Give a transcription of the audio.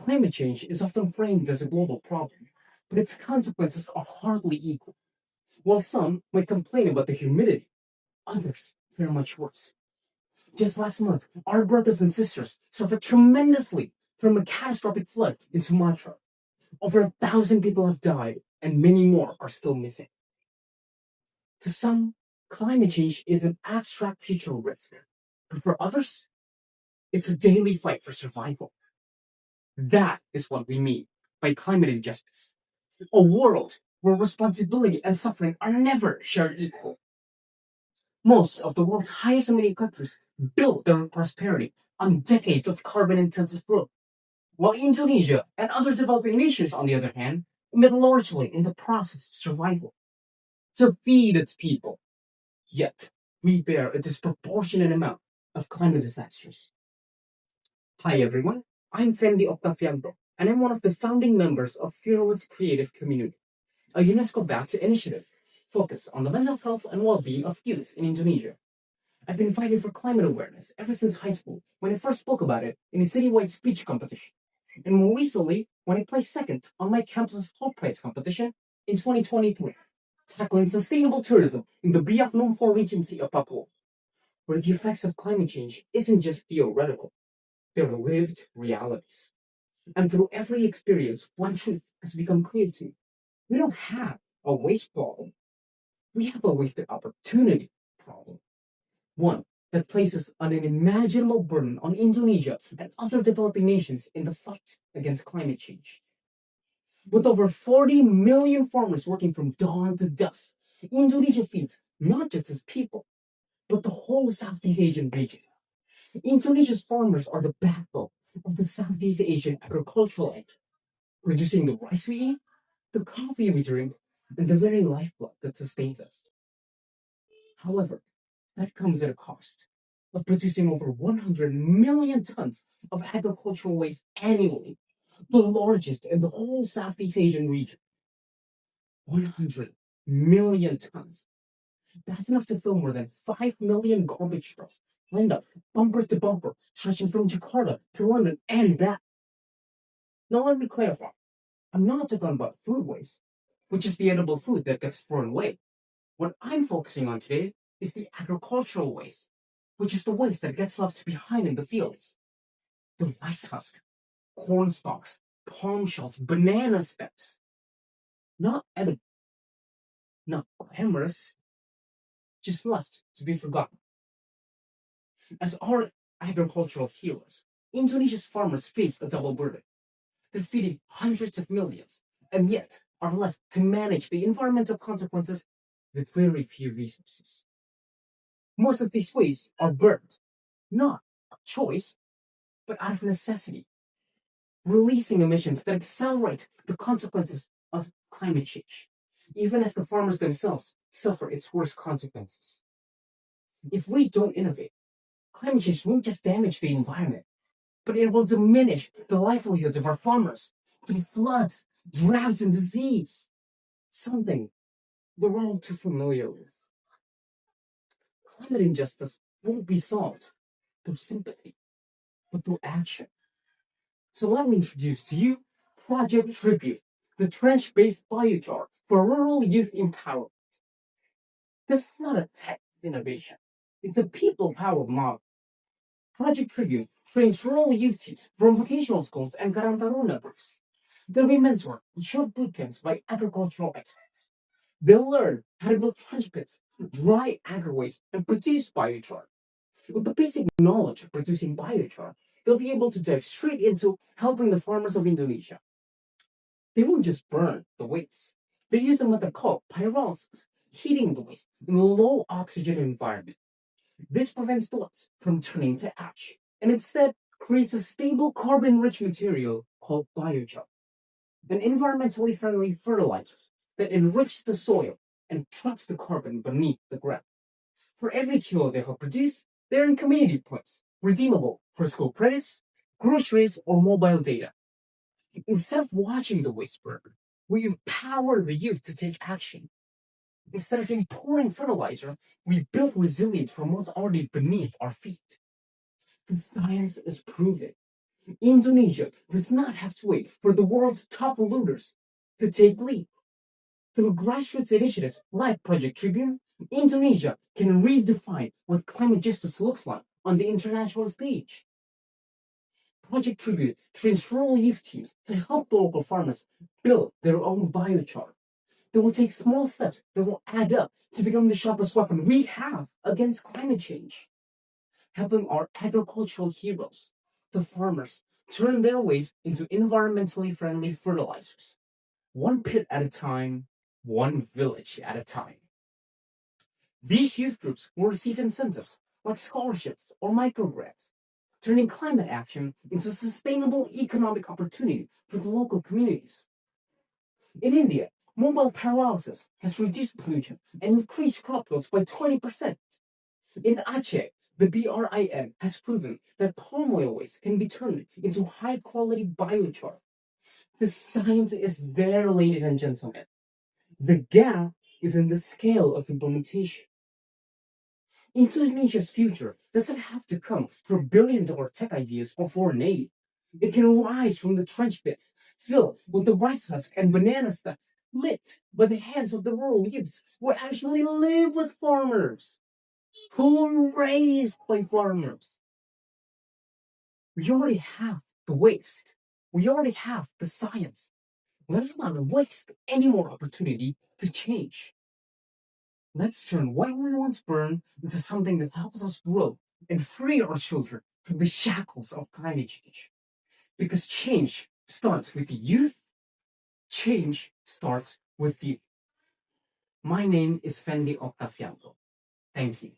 Climate change is often framed as a global problem, but its consequences are hardly equal. While some might complain about the humidity, others fare much worse. Just last month, our brothers and sisters suffered tremendously from a catastrophic flood in Sumatra. Over 1,000 people have died, and many more are still missing. To some, climate change is an abstract future risk, but for others, it's a daily fight for survival. That is what we mean by climate injustice. A world where responsibility and suffering are never shared equally. Most of the world's highest emitting countries built their prosperity on decades of carbon intensive growth, while Indonesia and other developing nations, on the other hand, emit largely in the process of survival to feed its people. Yet, we bear a disproportionate amount of climate disasters. Hi everyone, I'm Fendy and I'm one of the founding members of Fearless Creative Community, a UNESCO-backed initiative focused on the mental health and well-being of youth in Indonesia. I've been fighting for climate awareness ever since high school, when I first spoke about it in a citywide speech competition, and more recently when I placed second on my campus's Hope Prize competition in 2023, tackling sustainable tourism in the Biak Numfor Regency of Papua, where the effects of climate change isn't just theoretical, they're lived realities. And through every experience, one truth has become clear to me. We don't have a waste problem. We have a wasted opportunity problem. One that places an unimaginable burden on Indonesia and other developing nations in the fight against climate change. With over 40 million farmers working from dawn to dusk, Indonesia feeds not just its people, but the whole Southeast Asian region. Indonesia's farmers are the backbone of the Southeast Asian agricultural engine, producing the rice we eat, the coffee we drink, and the very lifeblood that sustains us. However, that comes at a cost of producing over 100 million tons of agricultural waste annually, the largest in the whole Southeast Asian region. 100 million tons. That's enough to fill more than 5 million garbage trucks lined up bumper to bumper, stretching from Jakarta to London and back. Now let me clarify. I'm not talking about food waste, which is the edible food that gets thrown away. What I'm focusing on today is the agricultural waste, which is the waste that gets left behind in the fields. The rice husk, corn stalks, palm shells, banana stems. Not edible, not glamorous, just left to be forgotten. As our agricultural heroes, Indonesia's farmers face a double burden. They're feeding hundreds of millions, and yet are left to manage the environmental consequences with very few resources. Most of these wastes are burned, not a choice, but out of necessity, releasing emissions that accelerate the consequences of climate change, even as the farmers themselves suffer its worst consequences. If we don't innovate, climate change won't just damage the environment, but it will diminish the livelihoods of our farmers through floods, droughts, and disease. Something we're all too familiar with. Climate injustice won't be solved through sympathy, but through action. So let me introduce to you Project Tribute, the trench-based biochar for rural youth empowerment. This is not a tech innovation. It's a people-powered model. Project Tribute trains rural youth teams from vocational schools and Karang Taruna groups. They'll be mentored in short boot camps by agricultural experts. They'll learn how to build trench pits, dry agri-waste, and produce biochar. With the basic knowledge of producing biochar, they'll be able to dive straight into helping the farmers of Indonesia. They won't just burn the waste. They use a method called pyrolysis, heating the waste in a low oxygen environment. This prevents dust from turning to ash, and instead creates a stable carbon-rich material called biochar, an environmentally friendly fertilizer that enriches the soil and traps the carbon beneath the ground. For every kilo they help produce, they earn community points, redeemable for school credits, groceries, or mobile data. Instead of watching the waste burn, we empower the youth to take action. Instead of importing fertilizer, we build resilience from what's already beneath our feet. The science is proven. Indonesia does not have to wait for the world's top polluters to take lead. Through grassroots initiatives like Project Tribune, Indonesia can redefine what climate justice looks like on the international stage. Project Tribute trains rural youth teams to help the local farmers build their own biochar. They will take small steps that will add up to become the sharpest weapon we have against climate change. Helping our agricultural heroes, the farmers, turn their waste into environmentally friendly fertilizers. One pit at a time, one village at a time. These youth groups will receive incentives like scholarships or microgrants, turning climate action into a sustainable economic opportunity for the local communities. In India, mobile pyrolysis has reduced pollution and increased crop yields by 20%. In Aceh, the BRIN has proven that palm oil waste can be turned into high quality biochar. The science is there, ladies and gentlemen. The gap is in the scale of implementation. Indonesia's future doesn't have to come from billion-dollar tech ideas or foreign aid. It can rise from the trench pits filled with the rice husk and banana stacks lit by the hands of the rural youths who actually live with farmers, who were raised by farmers. We already have the waste. We already have the science. Let us not waste any more opportunity to change. Let's turn what we once burned into something that helps us grow and free our children from the shackles of climate change. Because change starts with the youth, change starts with you. My name is Fendi Octaviano. Thank you.